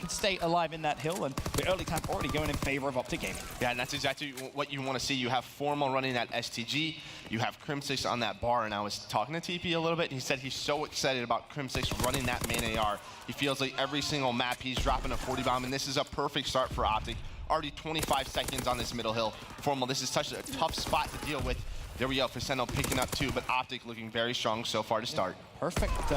can stay alive in that hill, and the early time already going in favor of OpTic Gaming. Yeah, and that's exactly what you want to see. You have Formal running that STG, you have Crim6 on that bar, and I was talking to TP a little bit, and he said he's so excited about Crim6 running that main AR. He feels like every single map he's dropping a 40 bomb, and this is a perfect start for OpTic. Already 25 seconds on this middle hill. Formal, this is such a tough spot to deal with. There we go, Facendo picking up 2, but OpTic looking very strong so far to start. Perfect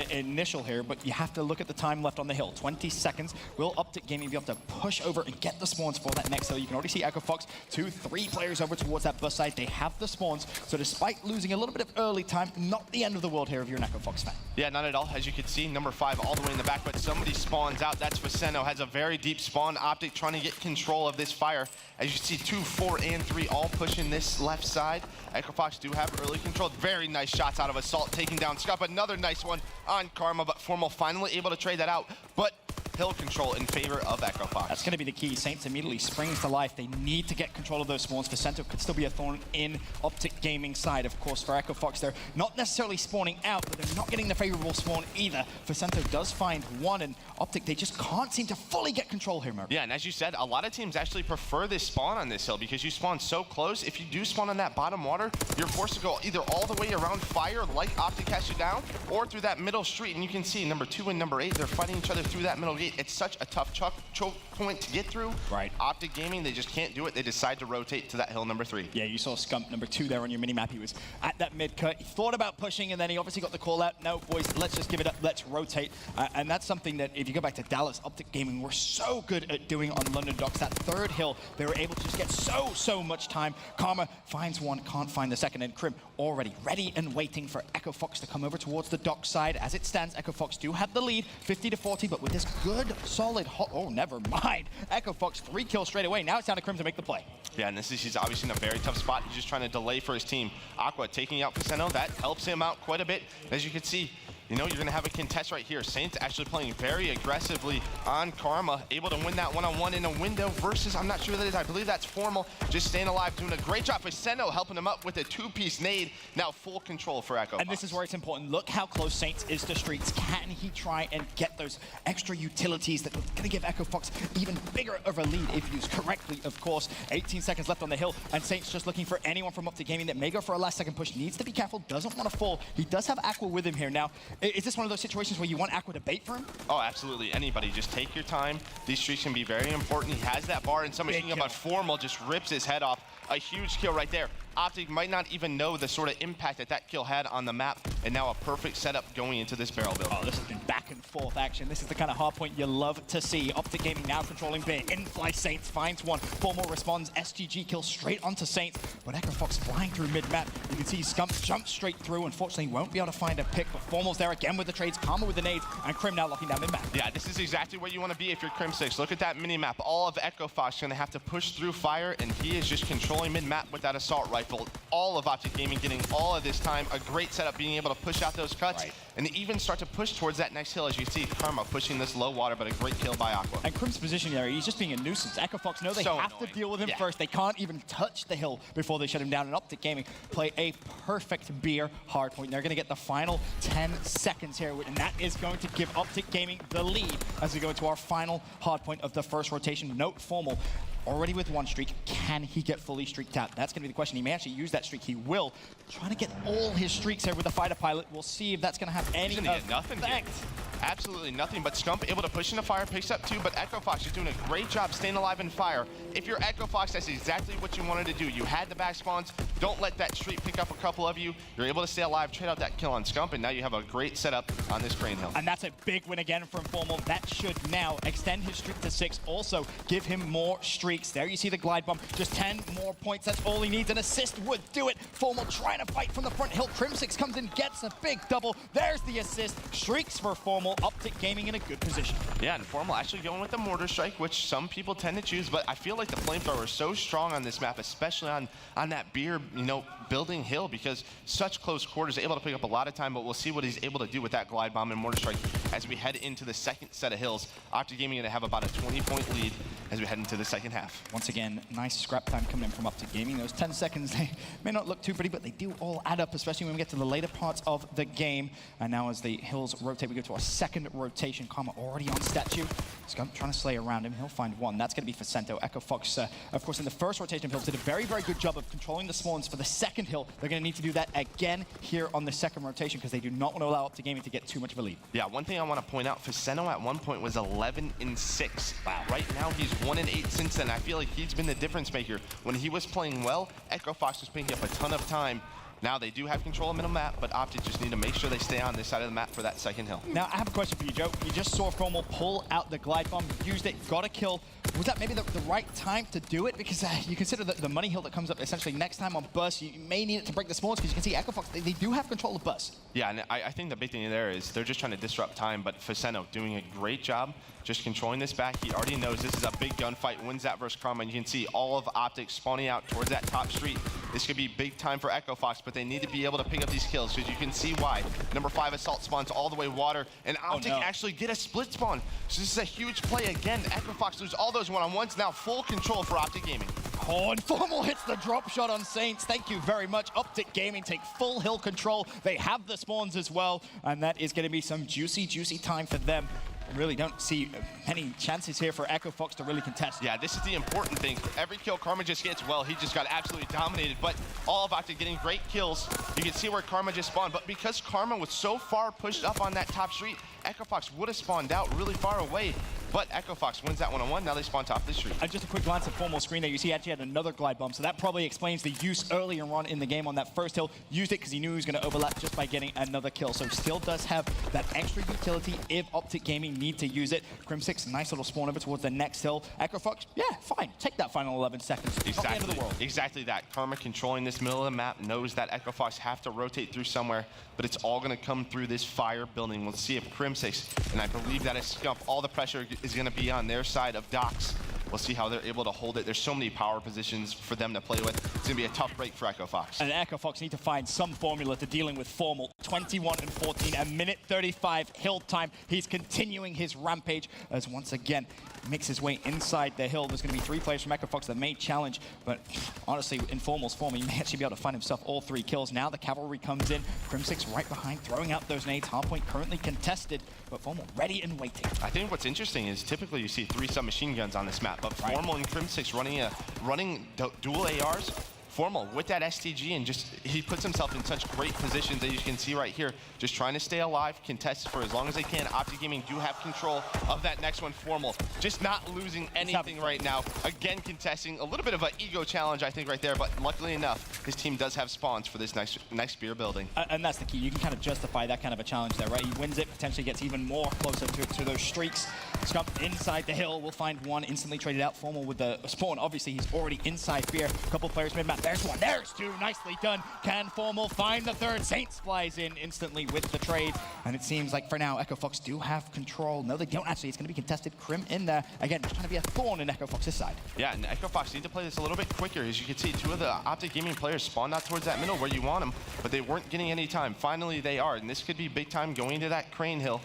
initial here, but you have to look at the time left on the hill. 20 seconds. Will OpTic Gaming be able to push over and get the spawns for that next hill? You can already see Echo Fox, 2, 3 players over towards that bus side. They have the spawns, so despite losing a little bit of early time, not the end of the world here if you're an Echo Fox fan. Yeah, not at all. As you can see, number 5 all the way in the back, but somebody spawns out. That's Facendo, has a very deep spawn. OpTic trying to get control of this fire. As you see, 2, 4, and 3 all pushing this left side. Echo Fox do have early control. Very nice shots out of Assault, taking down Scott. Another nice one on Karma, but Formal finally able to trade that out. But hill control in favor of Echo Fox. That's going to be the key. Saints immediately springs to life. They need to get control of those spawns. Facento could still be a thorn in OpTic Gaming side. Of course, for Echo Fox, they're not necessarily spawning out, but they're not getting the favorable spawn either. Facento does find one, and OpTic, they just can't seem to fully get control here, Murray. Yeah, and as you said, a lot of teams actually prefer this spawn on this hill because you spawn so close. If you do spawn on that bottom water, you're forced to go either all the way around fire, like OpTic has you down, or through that middle street. And you can see number 2 and number 8, they're fighting each other through that middle gate. It's such a tough choke point to get through. Right. OpTic Gaming, they just can't do it. They decide to rotate to that hill number 3. Yeah, you saw Scump number 2 there on your mini-map. He was at that mid-cut. He thought about pushing, and then he obviously got the call out. No, boys, let's just give it up. Let's rotate. And that's something that, if you go back to Dallas, OpTic Gaming were so good at doing on London Docks. That third hill, they were able to just get so much time. Karma finds one, can't find the second, and Crim already ready and waiting for Echo Fox to come over towards the dock side. As it stands, Echo Fox do have the lead, 50-40, but with this good, solid, oh, never mind. Echo Fox 3 kills straight away. Now it's down to Crim to make the play. Yeah, and he's obviously in a very tough spot. He's just trying to delay for his team. Aqua taking out Facendo, that helps him out quite a bit. As you can see, you know, you're going to have a contest right here. Saints actually playing very aggressively on Karma, able to win that one-on-one in a window versus, I'm not sure that is, I believe that's Formal, just staying alive, doing a great job. Facendo helping him up with a 2-piece nade. Now full control for Echo Fox. And this is where it's important. Look how close Saints is to streets. Can he try and get those extra utilities that are going to give Echo Fox even bigger of a lead if used correctly, of course. 18 seconds left on the hill, and Saints just looking for anyone from OpTic Gaming that may go for a last-second push. Needs to be careful, doesn't want to fall. He does have Aqua with him here. Now, is this one of those situations where you want Aqua to bait for him? Oh, absolutely. Anybody. Just take your time. These streaks can be very important. He has that bar, and somebody thinking about Formal just rips his head off. A huge kill right there. OpTic might not even know the sort of impact that that kill had on the map, and now a perfect setup going into this barrel build. Oh, this has been back and forth action. This is the kind of hard point you love to see. OpTic Gaming now controlling B. In-fly Saints finds one. Formal responds. SGG kills straight onto Saints, but Echo Fox flying through mid-map. You can see Scump jump straight through. Unfortunately, won't be able to find a pick, but Formal's there again with the trades. Karma with the nades, and Crim now locking down mid-map. Yeah, this is exactly where you want to be if you're Crim6. Look at that mini-map. All of Echo Fox going to have to push through fire, and he is just controlling mid-map with that assault rifle. All of OpTic Gaming getting all of this time. A great setup, being able to push out those cuts, and even start to push towards that next hill. As you see, Karma pushing this low water, but a great kill by Aqua. And Crim's position there, he's just being a nuisance. Echo Fox know they have to deal with him first. They can't even touch the hill before they shut him down. And OpTic Gaming play a perfect beer hard point. They're going to get the final 10 seconds here, and that is going to give OpTic Gaming the lead as we go into our final hard point of the first rotation. Note Formal already with one streak. Can he get fully streaked out? That's going to be the question. He may actually use that streak. He will. Trying to get all his streaks here with the fighter pilot. We'll see if that's going to have any effect. Absolutely nothing, but Scump able to push into fire, picks up 2, but Echo Fox is doing a great job staying alive in fire. If you're Echo Fox, that's exactly what you wanted to do. You had the back spawns. Don't let that streak pick up a couple of you. You're able to stay alive, trade out that kill on Scump, and now you have a great setup on this crane hill. And that's a big win again from Formal. That should now extend his streak to 6. Also, give him more streaks. There you see the glide bomb. Just 10 more points. That's all he needs. An assist would do it. Formal trying to fight from the front hill. Crim6 comes in, gets a big double. There's the assist. Streaks for Formal. OpTic Gaming in a good position. Yeah, and Formal actually going with the mortar strike, which some people tend to choose, but I feel like the flamethrower is so strong on this map, especially on that beer, building hill, because such close quarters, able to pick up a lot of time, but we'll see what he's able to do with that glide bomb and mortar strike as we head into the second set of hills. OpTic Gaming going to have about a 20-point lead as we head into the second half. Once again, nice scrap time coming in from OpTic Gaming. Those 10 seconds, they may not look too pretty, but they do all add up, especially when we get to the later parts of the game. And now as the hills rotate, we go to our second rotation. Karma already on statue. Scump trying to slay around him. He'll find one. That's going to be for Sento. Echo Fox, of course, in the first rotation of hills, did a very, very good job of controlling the spawns. For the second hill, they're going to need to do that again here on the second rotation because they do not want to allow OpTic Gaming to get too much of a lead. Yeah, one thing I want to point out, Sento at one point was 11-6. Wow. Right now, he's 1-8 since then. I feel like he's been the difference maker. When he was playing well, Echo Fox was picking up a ton of time. Now they do have control of middle map, but OpTic just need to make sure they stay on this side of the map for that second hill. Now, I have a question for you, Joe. You just saw Formal pull out the glide bomb, used it, got a kill. Was that maybe the right time to do it? Because you consider the money hill that comes up essentially next time on burst, you may need it to break the spawns because you can see Echo Fox, they do have control of burst. Yeah, and I think the big thing there is they're just trying to disrupt time, but Sento doing a great job just controlling this back. He already knows this is a big gunfight, wins that versus Karma, and you can see all of OpTic spawning out towards that top street. This could be big time for Echo Fox, but they need to be able to pick up these kills because you can see why. Number 5 Assault spawns all the way water, and OpTic actually get a split spawn. So this is a huge play again. Echo Fox lose all those one-on-ones, now full control for OpTic Gaming. Oh, and Formal hits the drop shot on Saints. Thank you very much. OpTic Gaming take full hill control. They have the spawns as well, and that is going to be some juicy, juicy time for them. Really don't see many chances here for Echo Fox to really contest. Yeah, this is the important thing. For every kill Karma just gets, well, he just got absolutely dominated, but all of OpTic getting great kills. You can see where Karma just spawned, but because Karma was so far pushed up on that top street, Echo Fox would have spawned out really far away. But Echo Fox wins that one-on-one. Now they spawn top of the street. And just a quick glance at Formal screen there. You see he actually had another glide bomb. So that probably explains the use earlier on in the game on that first hill. Used it because he knew he was going to overlap just by getting another kill. So still does have that extra utility if OpTic Gaming need to use it. Crim6, nice little spawn over towards the next hill. Echo Fox, yeah, fine. Take that final 11 seconds. Exactly. Not the end of the world. Exactly that. Karma controlling this middle of the map, knows that Echo Fox have to rotate through somewhere, but it's all going to come through this fire building. We'll see if Crim6, and I believe that is Scump, all the pressure is going to be on their side of Docks. We'll see how they're able to hold it. There's so many power positions for them to play with. It's going to be a tough break for Echo Fox. And Echo Fox need to find some formula to dealing with Formal. 21-14, a minute 35 hill time. He's continuing his rampage as once again makes his way inside the hill. There's going to be 3 players from Echo Fox that may challenge, but honestly, in Formal's form, he may actually be able to find himself all 3 kills. Now the cavalry comes in. Crim6 right behind, throwing out those nades. Hardpoint currently contested, but Formal ready and waiting. I think what's interesting is typically you see 3 submachine guns on this map, but Formal and Crim6 running dual ARs. Formal with that STG, and just he puts himself in such great positions that you can see right here, just trying to stay alive, contest for as long as they can. OpTic Gaming do have control of that next one. Formal just not losing anything right now. Again, contesting a little bit of an ego challenge, I think, right there, but luckily enough, his team does have spawns for this nice spear building. And that's the key. You can kind of justify that kind of a challenge there, right? He wins it, potentially gets even more closer to those streaks. Scump inside the hill, will find one, instantly traded out. Formal with the spawn. Obviously, he's already inside Fear. A couple players mid-map. There's one, there's 2, nicely done. Can Formal find the 3rd? Saints flies in instantly with the trade. And it seems like for now, Echo Fox do have control. No, they don't actually. It's going to be contested. Crim in there. Again, just trying to be a thorn in Echo Fox's side. Yeah, and Echo Fox need to play this a little bit quicker. As you can see, 2 of the OpTic Gaming players spawned out towards that middle where you want them, but they weren't getting any time. Finally, they are, and this could be big time going to that crane hill.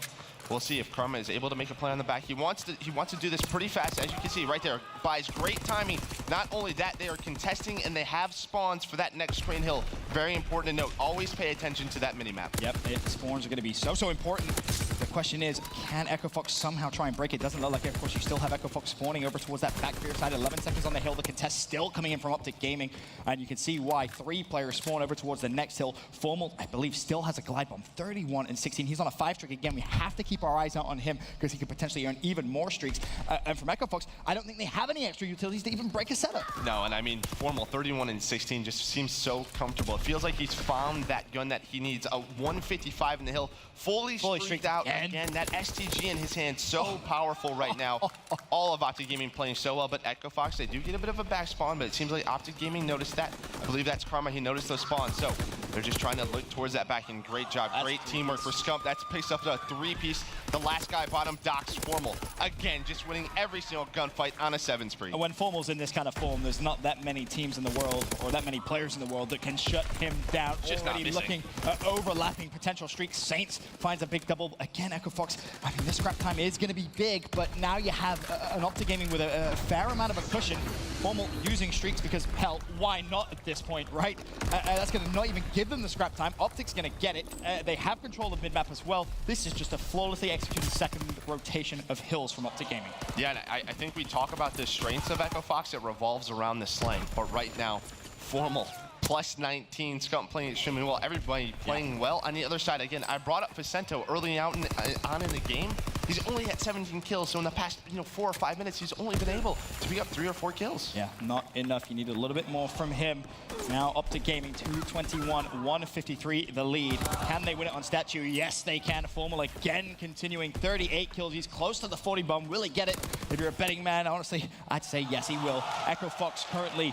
We'll see if Karma is able to make a play on the back. He wants to do this pretty fast, as you can see right there. Buys great timing. Not only that, they are contesting and they have spawns for that next crane hill. Very important to note. Always pay attention to that minimap. Yep, spawns are going to be so important. The question is, can Echo Fox somehow try and break it? Doesn't look like it. Of course, you still have Echo Fox spawning over towards that back rear side. 11 seconds on the hill. The contest still coming in from OpTic Gaming. And you can see why 3 players spawn over towards the next hill. Formal, I believe, still has a glide bomb. 31-16. He's on a 5 streak again. We have to keep our eyes out on him because he could potentially earn even more streaks. And from Echo Fox, I don't think they have any extra utilities to even break a setup. No, and I mean, Formal 31-16 just seems so comfortable. It feels like he's found that gun that he needs. A 155 in the hill, fully streaked out. Again, that STG in his hand, so powerful right now. All of OpTic Gaming playing so well, but Echo Fox, they do get a bit of a back spawn, but it seems like OpTic Gaming noticed that. I believe that's Karma. He noticed those spawns, so they're just trying to look towards that back end. Great job, great teamwork for Scump. That's picks up a 3-piece. The last guy bottom, Docks Formal. Again, just winning every single gunfight on a 7 spree. When Formal's in this kind of form, there's not that many teams in the world, or that many players in the world, that can shut him down. Just already looking overlapping potential streaks. Saints finds a big double. Again, Echo Fox, I mean, this scrap time is going to be big, but now you have an OpTic Gaming with a fair amount of a cushion. Formal using streaks because, hell, why not at this point, right? That's going to not even give give them the scrap time. OpTic's going to get it. They have control of mid-map as well. This is just a flawlessly executed second rotation of hills from OpTic Gaming. Yeah, and I think we talk about the strengths of Echo Fox. It revolves around the slang. But right now, Formal, plus 19, Scump playing extremely well. Everybody playing well. On the other side, again, I brought up Vicento early on in the game. He's only at 17 kills, so in the past 4 or 5 minutes, he's only been able to pick up 3 or 4 kills. Yeah, not enough. You need a little bit more from him. Now, OpTic Gaming, 221, 153, the lead. Can they win it on Statue? Yes, they can. Formal again continuing 38 kills. He's close to the 40 bomb. Will he get it? If you're a betting man, honestly, I'd say yes, he will. Echo Fox currently,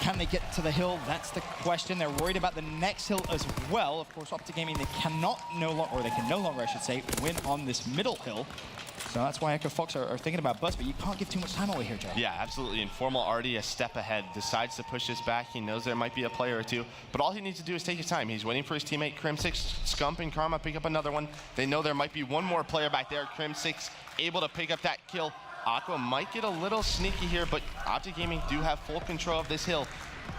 can they get to the hill? That's the question. They're worried about the next hill as well. Of course, OpTic Gaming, they can no longer, I should say, win on this middle hill. So that's why Echo Fox are thinking about bust, but you can't give too much time away here, Joe. Yeah, absolutely. And Formal already a step ahead, decides to push this back. He knows there might be a player or two, but all he needs to do is take his time. He's waiting for his teammate Crim6, Scump and Karma pick up another one. They know there might be one more player back there. Crim6 able to pick up that kill. Aqua might get a little sneaky here, but OpTic Gaming do have full control of this hill.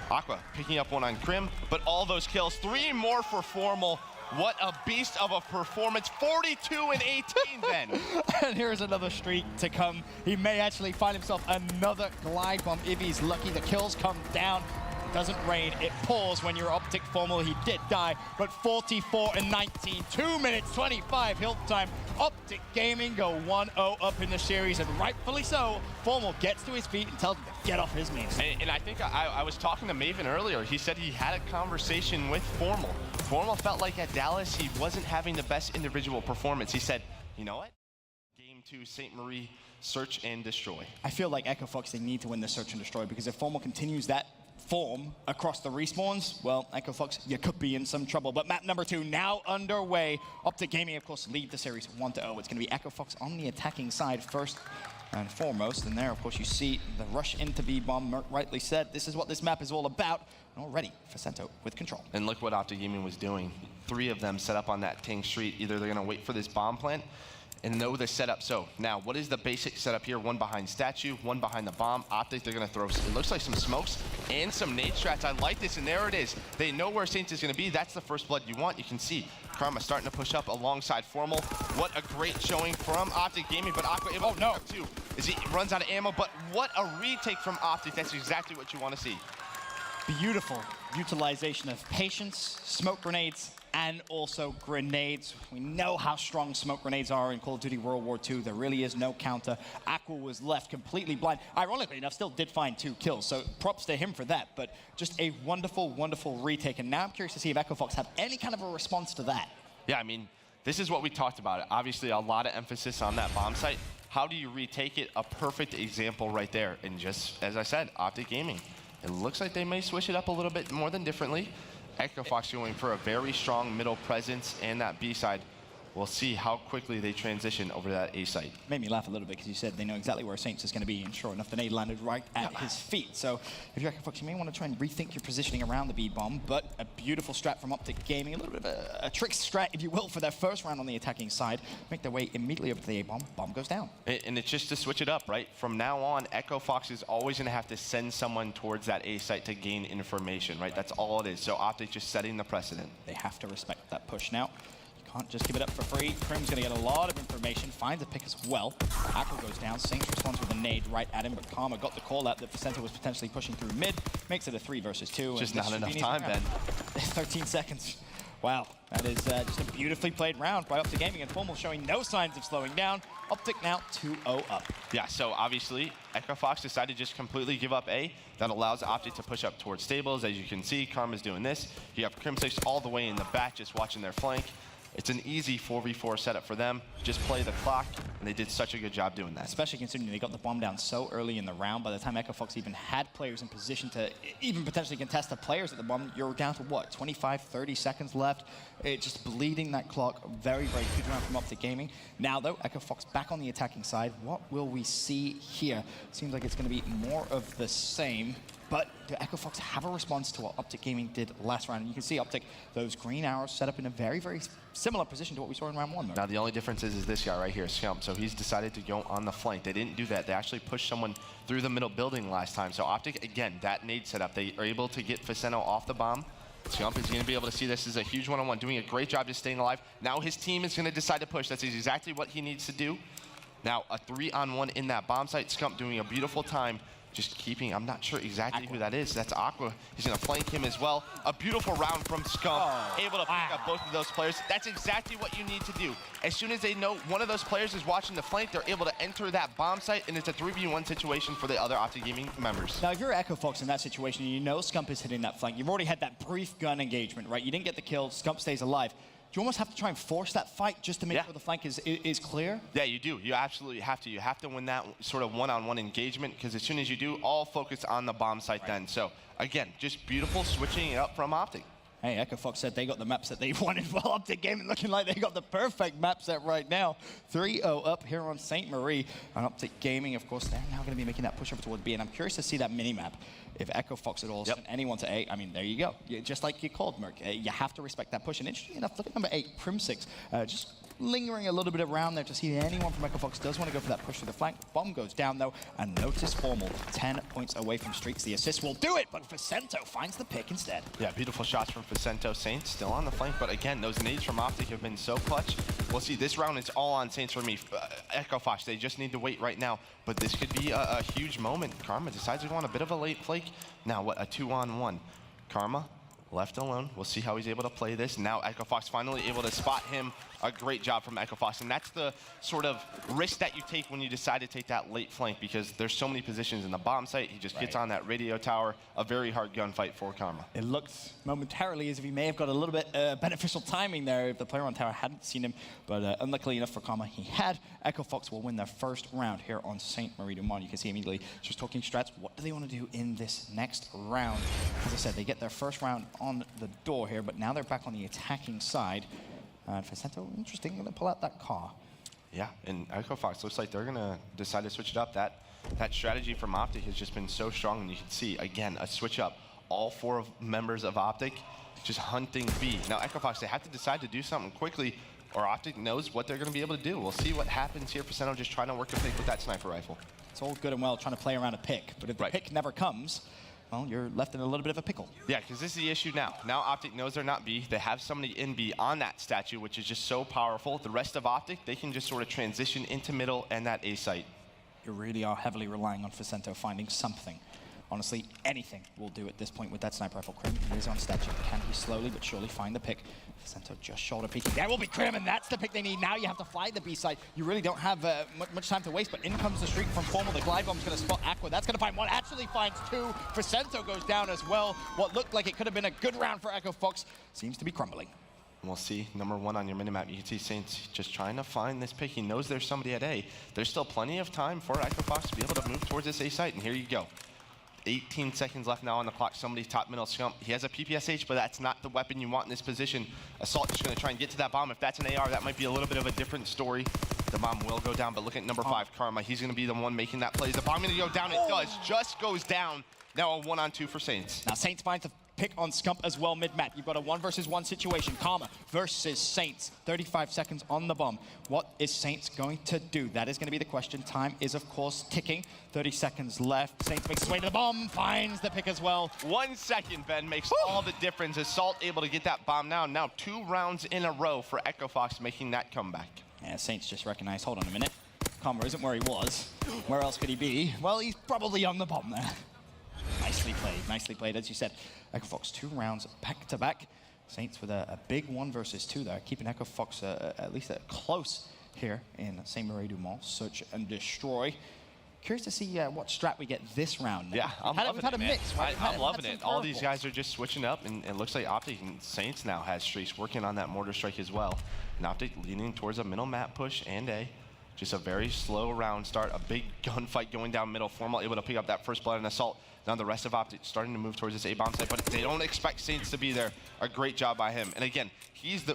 Aqua picking up one on Crim, but all those kills. 3 more for Formal. What a beast of a performance. 42 and 18 then. And here's another streak to come. He may actually find himself another glide bomb if he's lucky. The kills come down. It doesn't rain, it pours when you're OpTic Formal. He did die, but 44 and 19, 2 minutes 25 hill time. OpTic Gaming go 1-0 up in the series, and rightfully so. Formal gets to his feet and tells him to get off his knees. And I think I was talking to Maven earlier. He said he had a conversation with Formal. Formal felt like at Dallas he wasn't having the best individual performance. He said, you know what? Game 2, St. Marie, search and destroy. I feel like Echo Fox, they need to win the search and destroy, because if Formal continues that form across the respawns, well, Echo Fox, you could be in some trouble. But map number 2 now underway. OpTic Gaming, of course, lead the series 1-0. It's going to be Echo Fox on the attacking side first and foremost. And there, of course, you see the rush into B-bomb. Merc rightly said, this is what this map is all about. And already, Vicento with control. And look what OpTic Gaming was doing. 3 of them set up on that Ting Street. Either they're going to wait for this bomb plant and know the setup. So now, what is the basic setup here? 1 behind Statue, 1 behind the bomb. OpTic, they're going to throw, it looks like some smokes and some nade strats. I like this, and there it is. They know where Saints is going to be. That's the first blood you want. You can see Karma starting to push up alongside Formal. What a great showing from OpTic Gaming, but Aqua able to pick up 2 as he runs out of ammo. But what a retake from OpTic. That's exactly what you want to see. Beautiful utilization of patience, smoke grenades, and also grenades. We know how strong smoke grenades are in Call of Duty World War II. There really is no counter. Aqua was left completely blind. Ironically enough, still did find 2 kills, so props to him for that. But just a wonderful, wonderful retake. And now I'm curious to see if Echo Fox have any kind of a response to that. Yeah, I mean, this is what we talked about. Obviously, a lot of emphasis on that bomb site. How do you retake it? A perfect example right there. And just, as I said, OpTic Gaming. It looks like they may switch it up a little bit more than differently. Echo Fox going for a very strong middle presence and that B side. We'll see how quickly they transition over to that A site. Made me laugh a little bit because you said they know exactly where Saints is going to be, and sure enough, the nade landed right at his feet. So if you're Echo Fox, you may want to try and rethink your positioning around the B-bomb, but a beautiful strat from OpTic Gaming, a little bit of a trick strat, if you will, for their first round on the attacking side. Make their way immediately over to the A-bomb. Bomb goes down. And it's just to switch it up, right? From now on, Echo Fox is always going to have to send someone towards that A site to gain information, right? That's all it is. So OpTic just setting the precedent. They have to respect that push now. Can't just give it up for free. Crim's going to get a lot of information, finds a pick as well. Aqua goes down, Saints responds with a nade right at him, but Karma got the call out that Vicento was potentially pushing through mid. Makes it a 3 versus 2. Just not enough time, Ben. 13 seconds. Wow, that is just a beautifully played round by OpTic Gaming, and Formal showing no signs of slowing down. OpTic now 2-0 up. Yeah, so obviously, Echo Fox decided to just completely give up A. That allows OpTic to push up towards stables. As you can see, Karma's doing this. You have Crim6 all the way in the back, just watching their flank. It's an easy 4v4 setup for them. Just play the clock, and they did such a good job doing that. Especially considering they got the bomb down so early in the round. By the time Echo Fox even had players in position to even potentially contest the players at the bomb, you're down to what, 25, 30 seconds left? It's just bleeding that clock. Very, very good round from OpTic Gaming. Now, though, Echo Fox back on the attacking side. What will we see here? Seems like it's going to be more of the same. But do Echo Fox have a response to what OpTic Gaming did last round? And you can see OpTic, those green arrows set up in a very, very similar position to what we saw in round 1. Though. Now, the only difference is this guy right here, Scump. So he's decided to go on the flank. They didn't do that. They actually pushed someone through the middle building last time. So OpTic, again, that nade setup. They are able to get Vicento off the bomb. Scump is going to be able to see this as a huge one-on-one, doing a great job just staying alive. Now his team is going to decide to push. That's exactly what he needs to do. Now a 3-on-1 in that bomb site. Scump doing a beautiful time, just keeping, I'm not sure exactly who that is. That's Aqua. He's going to flank him as well. A beautiful round from Scump, able to pick up both of those players. That's exactly what you need to do. As soon as they know one of those players is watching the flank, they're able to enter that bomb site, and it's a 3v1 situation for the other OpTic Gaming members. Now, if you're Echo Fox in that situation, and you know Scump is hitting that flank, you've already had that brief gun engagement, right? You didn't get the kill, Scump stays alive. Do you almost have to try and force that fight just to make sure the flank is clear? Yeah, you do. You absolutely have to. You have to win that sort of one-on-one engagement, because as soon as you do, all focus on the bomb site then. So, again, just beautiful switching it up from OpTic. Hey, Echo Fox said they got the map set they wanted. Well, OpTic Gaming looking like they got the perfect map set right now. 3-0 up here on St. Marie. And OpTic Gaming, of course, they're now going to be making that push over toward B. And I'm curious to see that mini-map. If Echo Fox at all sent anyone to A, I mean, there you go. Just like you called, Merc. You have to respect that push. And interestingly enough, look at number 8, Crimsix. Just lingering a little bit around there to see if anyone from Echo Fox does want to go for that push to the flank. Bomb goes down, though, and notice Formal 10 points away from Streaks. The assist will do it, but Facento finds the pick instead. Yeah, beautiful shots from Facento. Saints still on the flank, but again, those nades from OpTic have been so clutch. We'll see, this round is all on Saints for me. Echo Fox, they just need to wait right now, but this could be a huge moment. Karma decides to go on a bit of a late flake. Now, what, a 2-on-1. Karma left alone. We'll see how he's able to play this. Now Echo Fox finally able to spot him. A great job from Echo Fox. And that's the sort of risk that you take when you decide to take that late flank, because there's so many positions in the bomb site. He just gets on that radio tower. A very hard gunfight for Karma. It looked momentarily as if he may have got a little bit beneficial timing there if the player on tower hadn't seen him. But unluckily enough for Karma, he had. Echo Fox will win their first round here on St. Marie du Mont. You can see immediately just talking strats. What do they want to do in this next round? As I said, they get their first round on the door here, but now they're back on the attacking side. And Facento, interesting, going to pull out that car. Yeah, and Echo Fox looks like they're going to decide to switch it up. That strategy from OpTic has just been so strong, and you can see, again, a switch up. All 4 members of OpTic just hunting B. Now, Echo Fox, they have to decide to do something quickly, or OpTic knows what they're going to be able to do. We'll see what happens here. Facento just trying to work a pick with that sniper rifle. It's all good and well trying to play around a pick, but if the pick never comes, well, you're left in a little bit of a pickle. Yeah, because this is the issue now. Now OpTic knows they're not B. They have somebody in B on that statue, which is just so powerful. The rest of OpTic, they can just sort of transition into middle and that A site. You really are heavily relying on Facento finding something. Honestly, anything will do at this point with that sniper rifle. Krim is on statue. Can he slowly but surely find the pick? Facento just shoulder peeking. There will be Krim, and that's the pick they need. Now you have to fly the B side. You really don't have much time to waste, but in comes the streak from Formal. The glide bomb's going to spot Aqua. That's going to find one. Actually finds 2. Facento goes down as well. What looked like it could have been a good round for Echo Fox seems to be crumbling. We'll see, number 1 on your minimap, you can see Saints just trying to find this pick. He knows there's somebody at A. There's still plenty of time for Echo Fox to be able to move towards this A site, and here you go. 18 seconds left now on the clock. Somebody's top middle Scump. He has a PPSH, but that's not the weapon you want in this position. Assault just going to try and get to that bomb. If that's an AR, that might be a little bit of a different story. The bomb will go down, but look at number 5, Karma. He's going to be the one making that play. Is the bomb going to go down? It does. Just goes down. Now a 1-on-2 for Saints. Now Saints finds the pick on Scump as well mid-map. You've got a 1 versus 1 situation. Karma versus Saints. 35 seconds on the bomb. What is Saints going to do? That is going to be the question. Time is, of course, ticking. 30 seconds left. Saints makes his way to the bomb, finds the pick as well. 1 second, Ben, makes all the difference. Assault able to get that bomb now. Now 2 rounds in a row for Echo Fox making that comeback. Yeah, Saints just recognized, hold on a minute. Karma isn't where he was. Where else could he be? Well, he's probably on the bomb there. Nicely played, as you said. Echo Fox 2 rounds back-to-back. Saints with a big 1 versus 2 there, keeping Echo Fox at least close here in St. Marie du Mont. Search and destroy. Curious to see what strat we get this round. Yeah, we've had a mix, right? I'm loving it. All these guys are just switching up, and it looks like OpTic and Saints now has streaks working on that mortar strike as well. And OpTic leaning towards a middle map push and A. Just a very slow round start, a big gunfight going down middle. Formal able to pick up that first blood and Assault. Now the rest of OpTic starting to move towards this A-bomb site, but they don't expect Saints to be there. A great job by him. And again,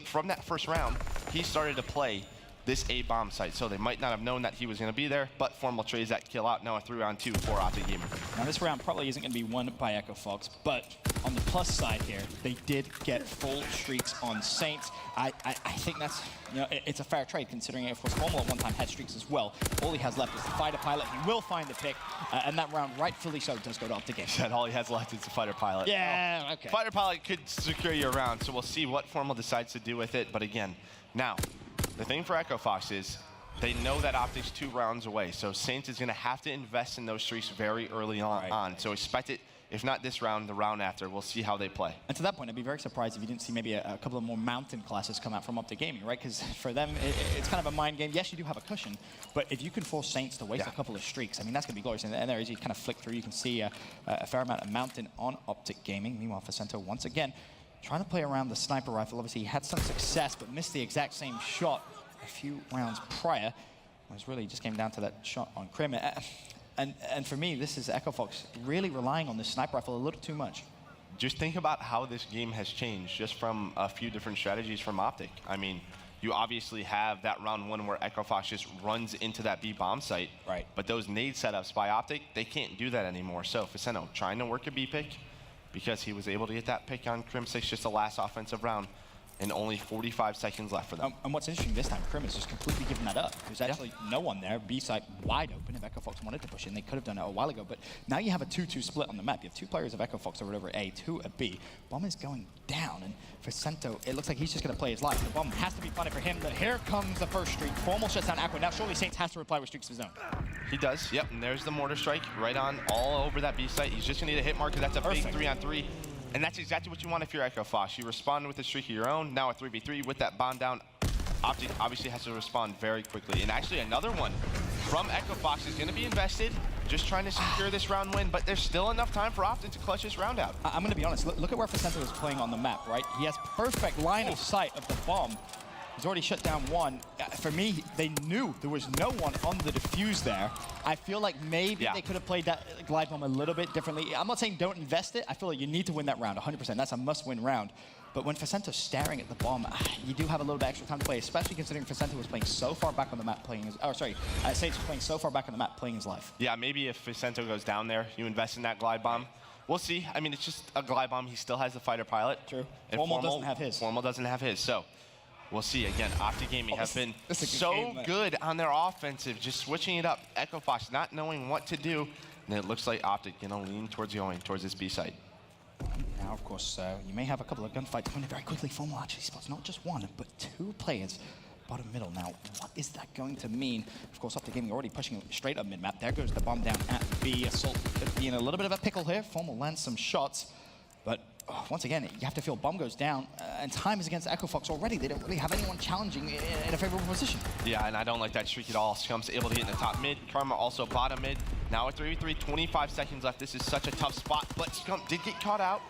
from that first round, he started to play this A bomb site. So they might not have known that he was going to be there, but Formal trades that kill out. Now a 3-round-2 for OpTic Gaming. Now this round probably isn't going to be won by Echo Fox, but on the plus side here, they did get full streaks on Saints. I think that's, it's a fair trade considering, of course, Formal at one time had streaks as well. All he has left is the fighter pilot. He will find the pick, and that round, rightfully so, does go to OpTic Gaming. He said all he has left is the fighter pilot. Yeah, okay. Fighter pilot could secure you a round, so we'll see what Formal decides to do with it. But again, now, the thing for Echo Fox is they know that OpTic's 2 rounds away, so Saints is going to have to invest in those streaks very early on. So expect it, if not this round, the round after. We'll see how they play. And to that point, I'd be very surprised if you didn't see maybe a couple of more mountain classes come out from OpTic Gaming, right? Because for them, it's kind of a mind game. Yes, you do have a cushion, but if you can force Saints to waste a couple of streaks, I mean, that's going to be glorious. And there, as you kind of flick through, you can see a fair amount of mountain on OpTic Gaming. Meanwhile, Facento, once again, trying to play around the sniper rifle. Obviously, he had some success, but missed the exact same shot a few rounds prior. It was really just came down to that shot on Crim. And for me, this is Echo Fox really relying on this sniper rifle a little too much. Just think about how this game has changed just from a few different strategies from OpTic. I mean, you obviously have that round 1 where Echo Fox just runs into that B bomb site. Right. But those nade setups by OpTic, they can't do that anymore. So Facento trying to work a B pick because he was able to get that pick on Crim6 just the last offensive round. And only 45 seconds left for them. And what's interesting this time, Crim is just completely giving that up. There's actually no one there. B site wide open. If Echo Fox wanted to push in, they could have done it a while ago. But now you have a 2-2 split on the map. You have 2 players of Echo Fox over A, 2 at B. Bomb is going down, and for Sento, it looks like he's just going to play his life. The bomb has to be funny for him, but here comes the first streak. Formal shuts down Aqua. Now surely Saints has to reply with streaks of his own. He does, yep, and there's the mortar strike right on all over that B site. He's just going to need a hit marker. That's a big 3-on-3. And that's exactly what you want if you're Echo Fox. You respond with a streak of your own. Now a 3v3 with that bomb down. OpTic obviously has to respond very quickly. And actually another one from Echo Fox is going to be invested, just trying to secure this round win. But there's still enough time for OpTic to clutch this round out. I'm going to be honest. Look at where Facento is playing on the map, right? He has perfect line of sight of the bomb. He's already shut down one. For me, they knew there was no one on the defuse there. I feel like maybe they could have played that glide bomb a little bit differently. I'm not saying don't invest it. I feel like you need to win that round, 100%. That's a must-win round. But when Facento's staring at the bomb, you do have a little bit extra time to play, especially considering Facento was playing so far back on the map playing his... Oh, sorry. Saints was playing so far back on the map playing his life. Yeah, maybe if Facento goes down there, you invest in that glide bomb. We'll see. I mean, it's just a glide bomb. He still has the fighter pilot. True. And Formal doesn't have his. Formal doesn't have his. So we'll see. Again, OpTic Gaming have been so game, good on their offensive, just switching it up. Echo Fox not knowing what to do. And it looks like OpTic going to lean towards this B site. Now, of course, you may have a couple of gunfights going very quickly. Formal actually spots not just one, but 2 players bottom middle. Now, what is that going to mean? Of course, OpTic Gaming already pushing straight up mid-map. There goes the bomb down at B. Assault could be in a little bit of a pickle here. Formal lands some shots, but once again, you have to feel bomb goes down, and time is against Echo Fox already. They don't really have anyone challenging in a favorable position. Yeah, and I don't like that streak at all. Scump's able to get in the top mid. Karma also bottom mid. Now a 3v3, 25 seconds left. This is such a tough spot, but Scump did get caught out.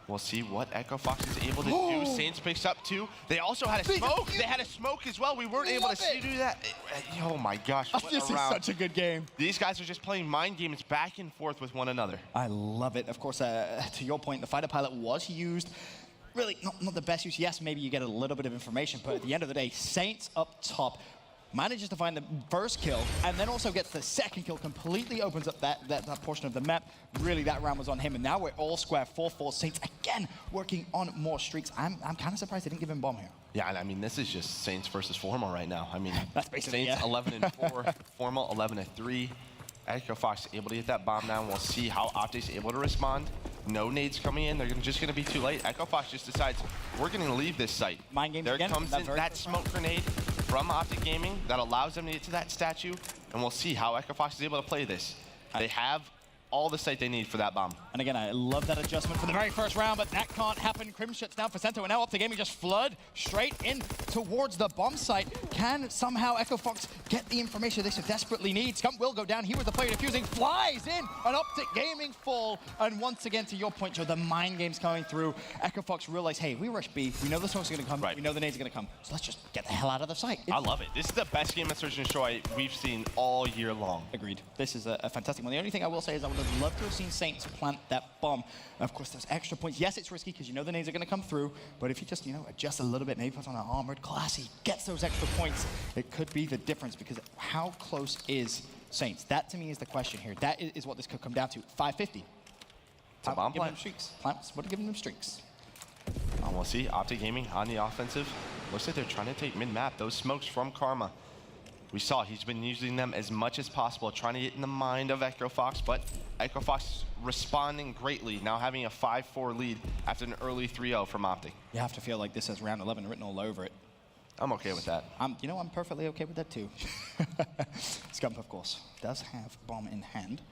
We'll see what Echo Fox is able to do. Saints picks up 2. They also had a smoke. They had a smoke as well. We weren't able to see do that. Oh my gosh, what this a round. is such a good game. These guys are just playing mind games back and forth with one another. I love it. Of course, to your point, the fighter pilot was used. Really, not the best use. Yes, maybe you get a little bit of information, but at the end of the day, Saints up top manages to find the first kill, and then also gets the second kill, completely opens up that portion of the map. Really, that round was on him, and now we're all square 4-4. Saints, again, working on more streaks. I'm kind of surprised they didn't give him bomb here. Yeah, and I mean, this is just Saints versus Formal right now. I mean, that's basically Saints 11-4, Formal 11-3. Echo Fox able to get that bomb down. We'll see how OpTic's able to respond. No nades coming in. They're just going to be too late. Echo Fox just decides, we're going to leave this site. Mind games there again. Comes in that smoke grenade from OpTic Gaming that allows them to get to that statue, and we'll see how Echo Fox is able to play this. They have all the sight they need for that bomb. And again, I love that adjustment for the very first round, but that can't happen. Crim shuts down Facento, and now OpTic Gaming just flood straight in towards the bomb site. Can somehow Echo Fox get the information they so desperately need? Scump will go down. He was the player defusing, flies in, an OpTic Gaming fall. And once again, to your point, Joe, the mind game's coming through. Echo Fox realized, hey, we rush B. We know the smoke's going to come. Right. We know the nades are going to come. So let's just get the hell out of the site. I love it. This is the best game of Search and Destroy we've seen all year long. Agreed. This is a fantastic one. The only thing I will say is I would would have loved to have seen Saints plant that bomb. Of course, those extra points. Yes, it's risky because you know the nades are going to come through, but if you just, adjust a little bit, maybe put on an armored class, he gets those extra points. It could be the difference because how close is Saints? That to me is the question here. That is what this could come down to. 550. It's a bomb plant. Plants, what are giving them streaks? We'll see. OpTic Gaming on the offensive. Looks like they're trying to take mid-map. Those smokes from Karma. We saw he's been using them as much as possible, trying to get in the mind of Echo Fox, but Echo Fox responding greatly, now having a 5-4 lead after an early 3-0 from OpTic. You have to feel like this has round 11 written all over it. I'm okay with that. I'm perfectly okay with that too. Scump, of course, does have bomb in hand.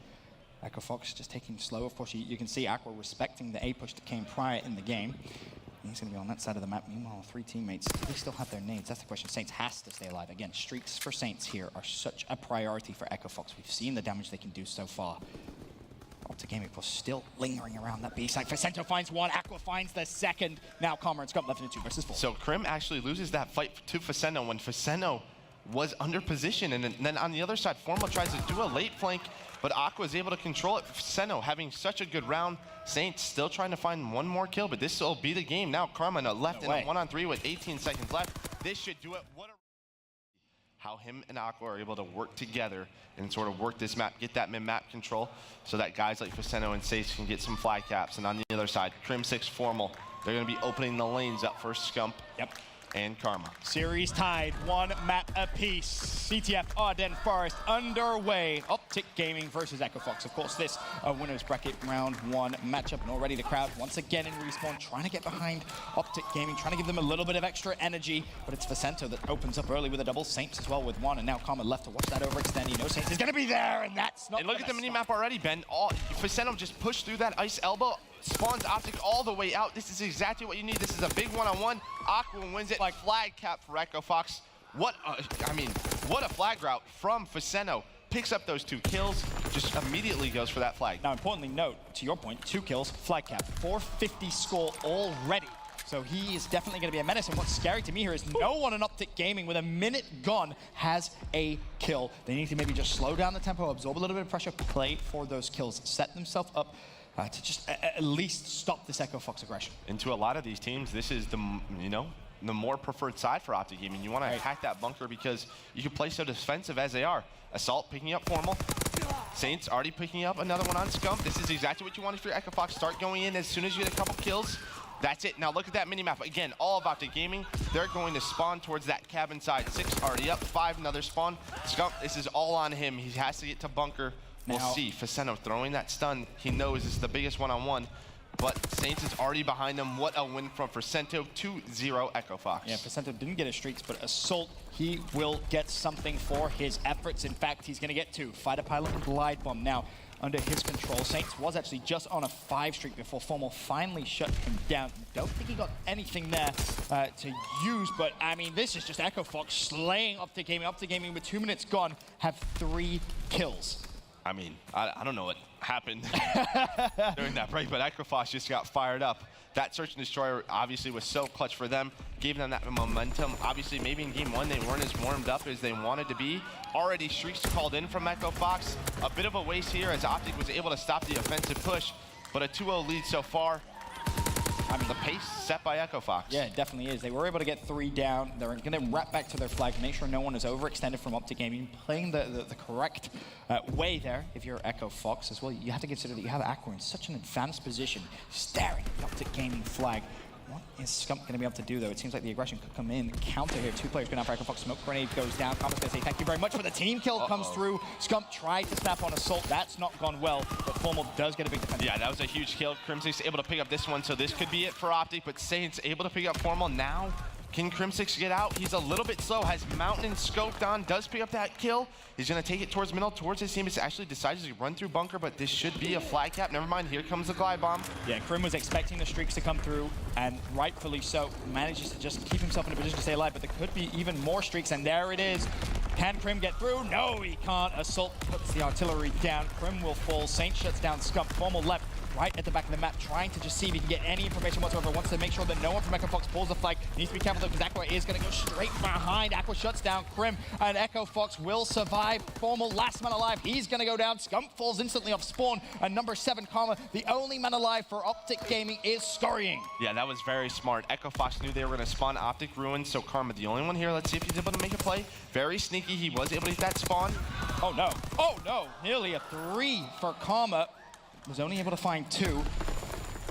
Echo Fox just taking slow. Of course, you can see Aqua respecting the A push that came prior in the game. He's going to be on that side of the map. Meanwhile, 3 teammates, do they still have their nades? That's the question. Saints has to stay alive. Again, streaks for Saints here are such a priority for Echo Fox. We've seen the damage they can do so far. OpTic Gaming, of course, still lingering around that B side. Facento finds one, Aqua finds the second. Now Calmer and Scump left in a 2 versus 4. So Crim actually loses that fight to Facento when Facento was under position, and then on the other side, Formal tries to do a late flank, but Aqua is able to control it. Facento having such a good round. Saints still trying to find one more kill, but this will be the game. Now Karma left in a 1-on-3 with 18 seconds left. This should do it. How him and Aqua are able to work together and sort of work this map, get that mid-map control, so that guys like Facento and Sace can get some flag caps. And on the other side, Crim 6 Formal, they're going to be opening the lanes up for Scump. And Karma. Series tied, 1 map apiece. CTF Ardennes Forest underway. OpTic Gaming versus Echo Fox. Of course, this winners bracket round 1 matchup, and already the crowd once again in respawn, trying to get behind OpTic Gaming, trying to give them a little bit of extra energy, but it's Facento that opens up early with a double. Saints as well with 1, and now Karma left to watch that overextend. You know Saints is going to be there, and that's not. And look at the mini-map already, Ben. Facento just pushed through that ice elbow, spawns OpTic all the way out. This is exactly what you need. This is a big one-on-one. Aqua wins it. Like flag cap for Echo Fox. What a flag route from Facento. Picks up those 2 kills, just immediately goes for that flag. Now, importantly, note, to your point, 2 kills, flag cap, 450 score already. So he is definitely going to be a menace. And what's scary to me here is no one in OpTic Gaming with a minute gone has a kill. They need to maybe just slow down the tempo, absorb a little bit of pressure, play for those kills, set themselves up to just at least stop this Echo Fox aggression. And to a lot of these teams, this is the more preferred side for OpTic Gaming. You want to attack that bunker because you can play so defensive as they are. Assault picking up Formal. Saints already picking up another one on Scump. This is exactly what you want for your Echo Fox. Start going in as soon as you get a couple kills. That's it. Now look at that mini-map. Again, all of OpTic Gaming. They're going to spawn towards that cabin side. 6 already up, 5 another spawn. Scump, this is all on him. He has to get to bunker. We'll see. Facento throwing that stun. He knows this is the biggest one-on-one. But Saints is already behind them. What a win from Facento, 2-0 Echo Fox. Yeah, Facento didn't get his streaks, but Assault, he will get something for his efforts. In fact, he's going to get 2. Fighter Pilot and Glide Bomb now under his control. Saints was actually just on a 5 streak before Formal finally shut him down. Don't think he got anything there to use, but I mean, this is just Echo Fox slaying OpTic Gaming. OpTic Gaming with 2 minutes gone have 3 kills. I mean, I don't know what happened during that break, but Echo Fox just got fired up. That Search and Destroy obviously was so clutch for them, gave them that momentum. Obviously, maybe in game 1, they weren't as warmed up as they wanted to be. Already streaks called in from Echo Fox. A bit of a waste here as OpTic was able to stop the offensive push, but a 2-0 lead so far. I mean, the pace set by Echo Fox. Yeah, it definitely is. They were able to get 3 down. They're going to wrap back to their flag, make sure no one is overextended from OpTic Gaming, playing the correct way there. If you're Echo Fox as well, you have to consider that you have Aqua in such an advanced position, staring at the OpTic Gaming flag. What is Scump going to be able to do, though? It seems like the aggression could come in. Counter here. 2 players going out for Echo Fox. Smoke grenade goes down. Karma's going to say thank you very much for the team kill. Comes through. Scump tried to snap on Assault. That's not gone well, but Formal does get a big defense. Yeah, that was a huge kill. Crim6 able to pick up this one, so this could be it for OpTic, but Saints able to pick up Formal now. Can Crim6 get out? He's a little bit slow, has Mountain scoped on, does pick up that kill. He's gonna take it towards middle, towards his team. He actually decides to run through bunker, but this should be a flag cap. Never mind, here comes the glide bomb. Yeah, Crim was expecting the streaks to come through, and rightfully so, manages to just keep himself in a position to stay alive, but there could be even more streaks, and there it is. Can Crim get through? No, he can't. Assault puts the artillery down. Crim will fall. Saint shuts down Scump. Formal left right at the back of the map, trying to just see if he can get any information whatsoever. Wants to make sure that no one from Echo Fox pulls the flag. Needs to be careful though, because Aqua is going to go straight behind. Aqua shuts down Crim, and Echo Fox will survive. Formal, last man alive. He's going to go down. Scump falls instantly off spawn, and number 7, Karma, the only man alive for OpTic Gaming, is scurrying. Yeah, that was very smart. Echo Fox knew they were going to spawn OpTic Ruins, so Karma, the only one here. Let's see if he's able to make a play. Very sneaky. He was able to get that spawn. Oh no. Oh no. Nearly a 3 for Karma. Was only able to find 2.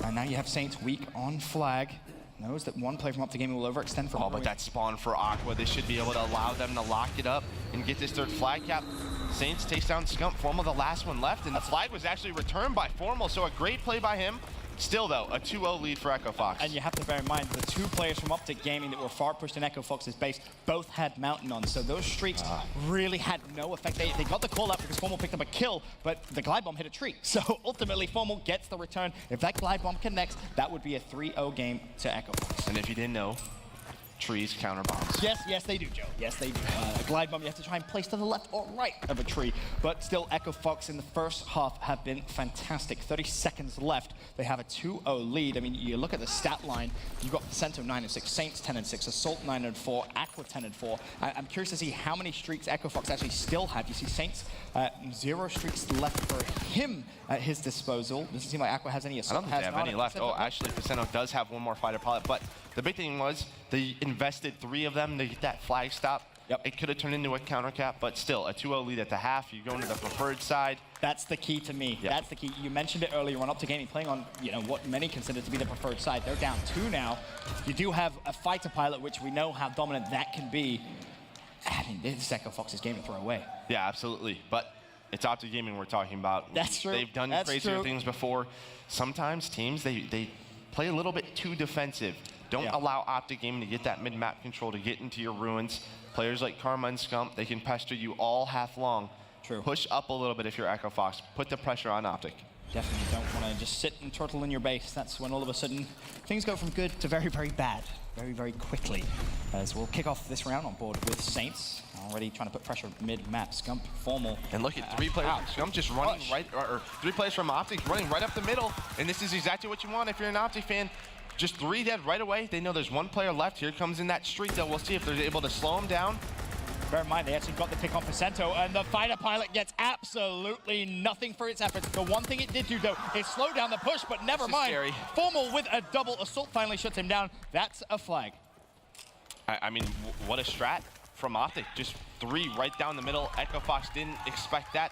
And now you have Saints weak on flag. Knows that one player from OpTic Gaming will overextend from. Oh, but that spawn for Aqua, they should be able to allow them to lock it up and get this 3rd flag cap. Saints takes down Scump. Formal, the last one left, and the flag was actually returned by Formal, so a great play by him. Still, though, a 2-0 lead for Echo Fox. And you have to bear in mind, the 2 players from OpTic Gaming that were far pushed in Echo Fox's base both had Mountain on, so those streaks really had no effect. They got the call up because Formal picked up a kill, but the glide bomb hit a tree. So ultimately, Formal gets the return. If that glide bomb connects, that would be a 3-0 game to Echo Fox. And if you didn't know, trees counter bombs. Yes, they do, Joe. Yes, they do. A glide bomb you have to try and place to the left or right of a tree. But still, Echo Fox in the first half have been fantastic. 30 seconds left. They have a 2-0 lead. I mean, you look at the stat line. You've got Cento 9-6, Saints 10-6, Assault 9-4, Aqua 10-4. I'm curious to see how many streaks Echo Fox actually still have. You see Saints, 0 streaks left for him at his disposal. Doesn't seem like Aqua has any assault. I don't think they have any left. Oh, actually, Cento does have one more fighter pilot, but the big thing was they invested 3 of them to get that flag stop. Yep. It could have turned into a counter cap, but still, a 2-0 lead at the half. You go into the preferred side. That's the key to me. Yep. That's the key. You mentioned it earlier on OpTic Gaming playing on, what many consider to be the preferred side. They're down 2 now. You do have a fighter pilot, which we know how dominant that can be. I mean, this is Echo Fox's game to throw away. Yeah, absolutely. But it's OpTic Gaming we're talking about. That's true. They've done crazier things before. Sometimes teams, they play a little bit too defensive. Don't allow OpTic Gaming to get that mid-map control to get into your ruins. Players like Karma and Scump, they can pester you all half long. True. Push up a little bit if you're Echo Fox. Put the pressure on OpTic. Definitely don't want to just sit and turtle in your base. That's when all of a sudden things go from good to very, very bad. Very, very quickly. As we'll kick off this round on board with Saints. Already trying to put pressure mid-map. Scump, Formal. And look at 3 players from Scump just running right, or 3 players from OpTic running right up the middle. And this is exactly what you want if you're an OpTic fan. Just 3 dead right away. They know there's 1 player left. Here comes in that streak, though. We'll see if they're able to slow him down. Bear in mind, they actually got the pick on Cento, and the fighter pilot gets absolutely nothing for its efforts. The one thing it did do, though, is slow down the push, but never mind. Scary. Formal with a double assault finally shuts him down. That's a flag. I mean, what a strat from OpTic. Just 3 right down the middle. Echo Fox didn't expect that,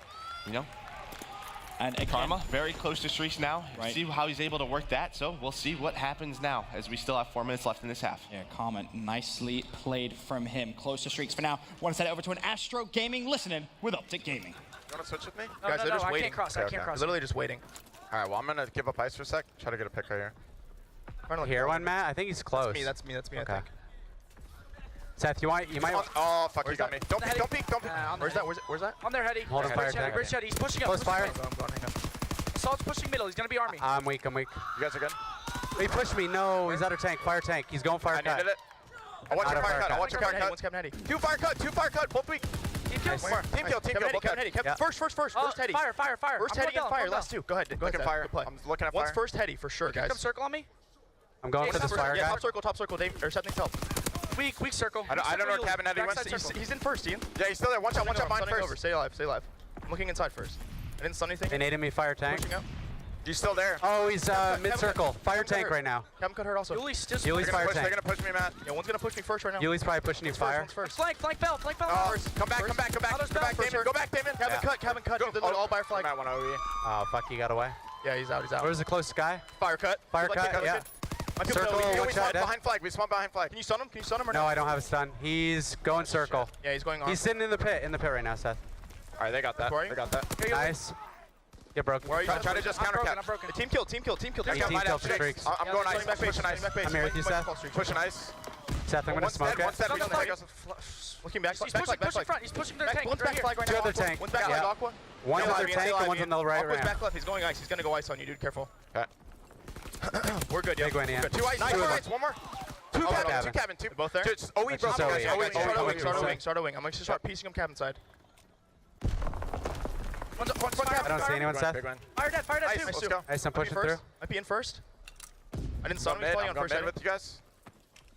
And again, Karma, very close to streaks now. Right. See how he's able to work that. So we'll see what happens now as we still have 4 minutes left in this half. Yeah, Karma, nicely played from him. Close to streaks for now. Want to send it over to an Astro Gaming listening with OpTic Gaming. You want to switch with me? No, guys, no, they're just I waiting. can't cross. I can't cross. Literally just waiting. All right, well, I'm going to give up ice for a sec. Try to get a pick right here. Here one, Matt? I think he's close. That's me, okay. I think. Seth, you might... Oh, fuck, you got me. Don't peek. Where's that? On their heady. Hold on, fire attack. Bridge heady. He's pushing up. Close fire. I'm going, hang on. Assault's pushing middle. He's going to be army. I'm weak. You guys are good? He pushed me. No, he's out of tank. Fire tank. He's going fire cut. I needed it. I want your fire cut. One's Captain Heady. 2 fire cut. Both weak. Team kill. Team kill. Captain Heady. First Heady. Fire. First Heady and fire. Last 2. Go ahead. Look at fire. I'm looking at fire. One's first Heady for sure, guys. Come circle on me. I'm going for this fire guy. Top circle. Dave, or something's help. Weak circle. I don't know where Cabin Heady went. He's in first, Ian. Yeah, he's still there. Watch out mine first. Stay alive. I'm looking inside first. I didn't stun anything. They naded me fire tank. He's still there. Oh, he's mid-circle. Fire tank right now. Cabin cut hurt also. Yuli's fire tank. They're going to push me, Matt. Yeah, one's going to push me first right now. Yuli's probably pushing you fire. Flank fell. Come back, Damon. Go back, Damon. Cabin cut. All by flag. Matt, 1 OE. Oh, fuck, he got away. Yeah, he's out. Where's the closest guy? Fire cut, yeah. Circle, we spawned behind flag. Can you stun him? Or no? I don't have a stun. He's going circle. Yeah, he's going on. He's sitting in the pit right now, Seth. All right, they got that. Nice. Get broken. Where are you? Try to just counter cap. Team kill. Team kill for streaks. I'm going ice. Pushing ice. I'm here with you, Seth. Pushing ice. Seth, I'm going to smoke it. Looking back. He's pushing front. He's pushing their tank. One's back flag right now. 2 other tank. One's back flag Aqua. One's other tank and one's on the right. Aqua's back left. He's going ice. He's going to go ice on you, dude. Careful. Okay. We're good, Big win, yeah. 2 ice. Nice. One more. 2 cabin. Both there? OE, bro. Start OE. I'm going to start piecing them cabin side. I don't see anyone, Seth. Fire dead too. Let's go. Nice, I'm pushing through. Might be in first. I didn't stun him. He's playing on first. With you guys.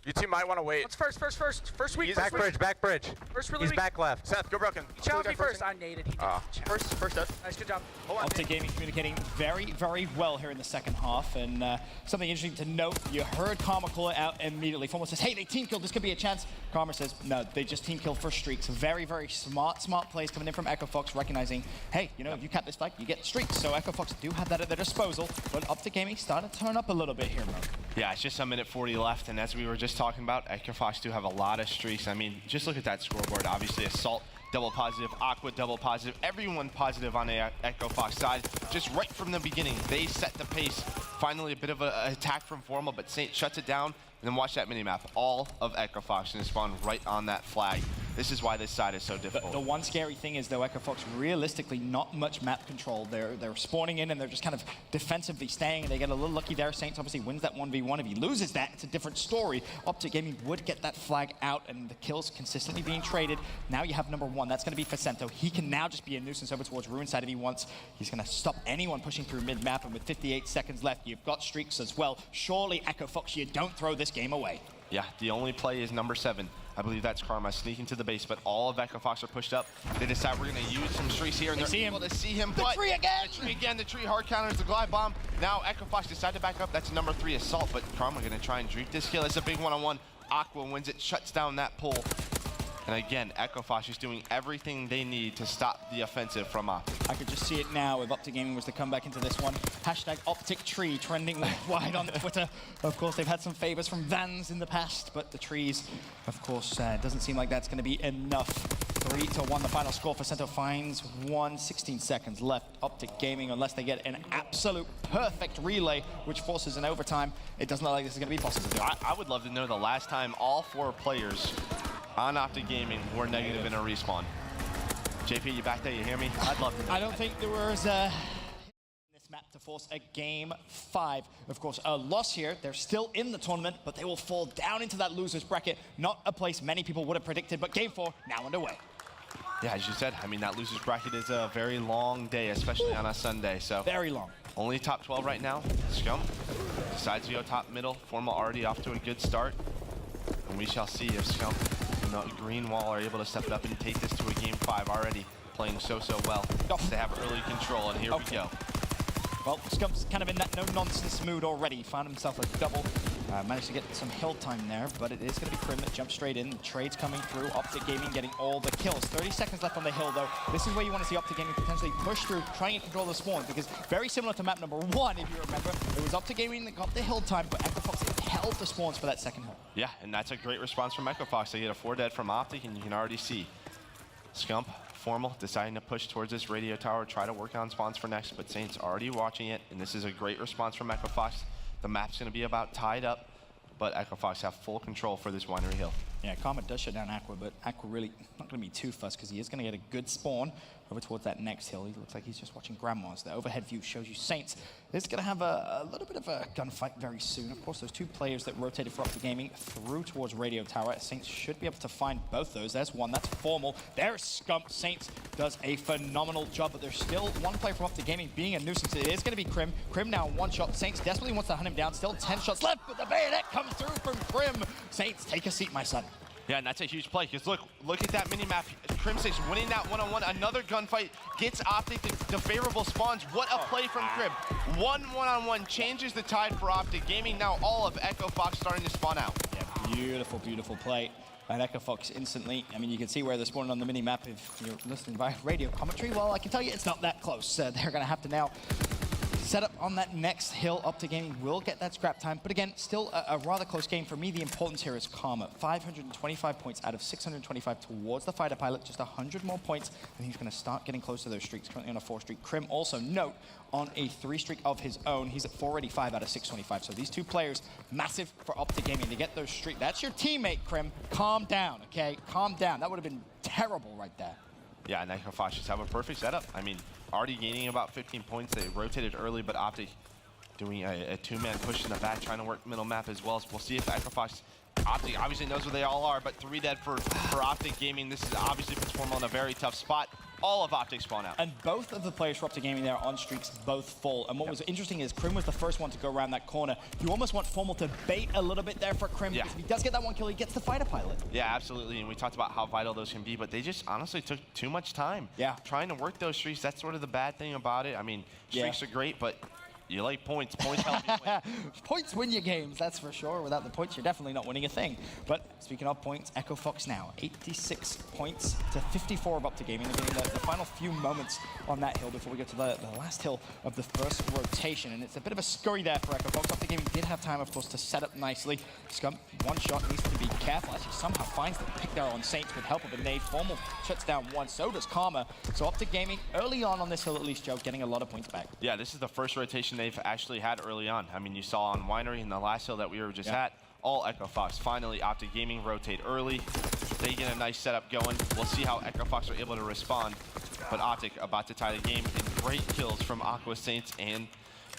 You two might want to wait. What's first week? Back bridge, back bridge. First really He's weak. back left. Seth, go broken. Challenge me first. I naded. He did. First death. Nice, good job. OpTic Gaming communicating very, very well here in the second half. And something interesting to note, you heard Karma call it out immediately. Formal says, hey, they team killed, this could be a chance. Karma says, no, they just team killed for streaks. Very, very smart plays coming in from Echo Fox, recognizing, hey, you know, if you cap this fight, you get streaks. So Echo Fox do have that at their disposal. But OpTic Gaming starting to turn up a little bit here, bro. Yeah, it's just a minute 40 left, and as we were just talking about, Echo Fox do have a lot of streaks. I mean, just look at that scoreboard. Obviously, Assault double positive, Aqua double positive, everyone positive on the Echo Fox side. Just right from the beginning, they set the pace. Finally, a bit of an attack from Formal, but Saint shuts it down. And then watch that minimap. All of Echo Fox and spawn right on that flag. This is why this side is so difficult. The one scary thing is, though, Echo Fox realistically not much map control. They're spawning in and they're just kind of defensively staying, and they get a little lucky there. Saints obviously wins that 1v1. If he loses that, it's a different story. OpTic Gaming would get that flag out, and the kills consistently being traded. Now you have number one. That's going to be Facento. He can now just be a nuisance over towards Ruin side if he wants. He's going to stop anyone pushing through mid-map, and with 58 seconds left, you've got streaks as well. Surely, Echo Fox, you don't throw this game away. Yeah, the only play is number 7. I believe that's Karma sneaking to the base, but all of Echo Fox are pushed up. They decide we're going to use some streaks here, and they're able to see him. The tree again! The tree hard counters the glide bomb. Now Echo Fox decide to back up. That's number 3 Assault, but Karma going to try and drink this kill. It's a big one-on-one. Aqua wins it, shuts down that pull. And again, Echo Fox is doing everything they need to stop the offensive from OpTic. I could just see it now if OpTic Gaming was to come back into this one. Hashtag OpTic Tree trending wide on Twitter. Of course, they've had some favors from Vans in the past, but the trees, of course, doesn't seem like that's going to be enough. 3-1, the final score. Facento finds 16 seconds left. OpTic Gaming, unless they get an absolute perfect relay, which forces an overtime, it doesn't look like this is going to be possible. I would love to know the last time all 4 players on OpTic Gaming were negative in a respawn. JP, you back there? You hear me? I'd love to know. I don't think there was this map to force a game 5. Of course, a loss here. They're still in the tournament, but they will fall down into that loser's bracket. Not a place many people would have predicted, but game 4 now underway. Yeah, as you said, I mean, that loser's bracket is a very long day, especially on a Sunday. So very long. Only top 12 right now. Scum decides to go top middle. Formal already off to a good start. And we shall see if Scum and the Green Wall are able to step it up and take this to a game 5 already. Playing so well. They have early control, and here we go. Well, Scump's kind of in that no-nonsense mood already. Found himself a double. Managed to get some hill time there, but it is going to be Krim that jumps straight in. The trade's coming through. OpTic Gaming getting all the kills. 30 seconds left on the hill, though. This is where you want to see OpTic Gaming potentially push through, trying to control the spawns, because very similar to map number 1, if you remember, it was OpTic Gaming that got the hill time, but Echo Fox held the spawns for that second hill. Yeah, and that's a great response from Echo Fox. They get a 4 dead from OpTic, and you can already see Scump, Formal, deciding to push towards this radio tower, try to work on spawns for next, but Saints already watching it, and this is a great response from Echo Fox. The map's going to be about tied up, but Echo Fox have full control for this Winery Hill. Yeah, Karma does shut down Aqua, but Aqua really not going to be too fussed because he is going to get a good spawn over towards that next hill. He looks like he's just watching Grandma's. The overhead view shows you Saints is going to have a little bit of a gunfight very soon. Of course, those 2 players that rotated for OpTic Gaming through towards Radio Tower. Saints should be able to find both those. There's one. That's Formal. There's Scump. Saints does a phenomenal job, but there's still one player from OpTic Gaming being a nuisance. It is going to be Krim. Krim now 1 shot. Saints desperately wants to hunt him down. Still 10 shots left, but the bayonet comes through from Krim. Saints, take a seat, my son. Yeah, and that's a huge play, because look at that mini-map. Crim6 winning that one-on-one. Another gunfight gets OpTic the favorable spawns. What a play from Krim. One-on-one changes the tide for OpTic Gaming. Now all of Echo Fox starting to spawn out. Yeah, beautiful, beautiful play. And Echo Fox instantly, I mean, you can see where they're spawning on the mini-map if you're listening by radio commentary. Well, I can tell you it's not that close. They're going to have to now set up on that next hill. OpTic Gaming will get that scrap time, but again, still a rather close game. For me, the importance here is Karma. 525 points out of 625 towards the fighter pilot, just 100 more points, and he's going to start getting close to those streaks. Currently on a 4 streak. Krim also, note, on a 3 streak of his own. He's at 485 out of 625. So these 2 players, massive for OpTic Gaming to get those streaks. That's your teammate, Krim. Calm down, okay? Calm down. That would have been terrible right there. Yeah, and Echo Fox just have a perfect setup. I mean, already gaining about 15 points. They rotated early, but OpTic doing a 2-man push in the back, trying to work middle map as well. So we'll see if Echo Fox, OpTic obviously knows where they all are, but 3 dead for OpTic Gaming. This is obviously puts Formal in a very tough spot. all of OpTic spawn out. And both of the players for OpTic Gaming there on streaks both full. And what was interesting is Krim was the first one to go around that corner. You almost want Formal to bait a little bit there for Krim. Because if he does get that one kill, he gets the fighter pilot. Yeah, absolutely. And we talked about how vital those can be, but they just honestly took too much time. Yeah. Trying to work those streaks, that's sort of the bad thing about it. I mean, streaks are great, but you like points. Points help you win. Points win your games, that's for sure. Without the points, you're definitely not winning a thing. But speaking of points, Echo Fox now 86 points to 54 of OpTic Gaming. They're getting the final few moments on that hill before we get to the last hill of the first rotation. And it's a bit of a scurry there for Echo Fox. OpTic Gaming did have time, of course, to set up nicely. Scump, one shot, needs to be careful. Actually, somehow finds the pick there on Saints with help of a nade. Formal shuts down one, so does Karma. So OpTic Gaming, early on this hill at least, Joe, getting a lot of points back. Yeah, this is the first rotation they've actually had early on. I mean, you saw on Winery in the last hill that we were just at, all Echo Fox. Finally, OpTic Gaming rotate early. They get a nice setup going. We'll see how Echo Fox are able to respond. But OpTic about to tie the game, and great kills from Aqua, Saints, and,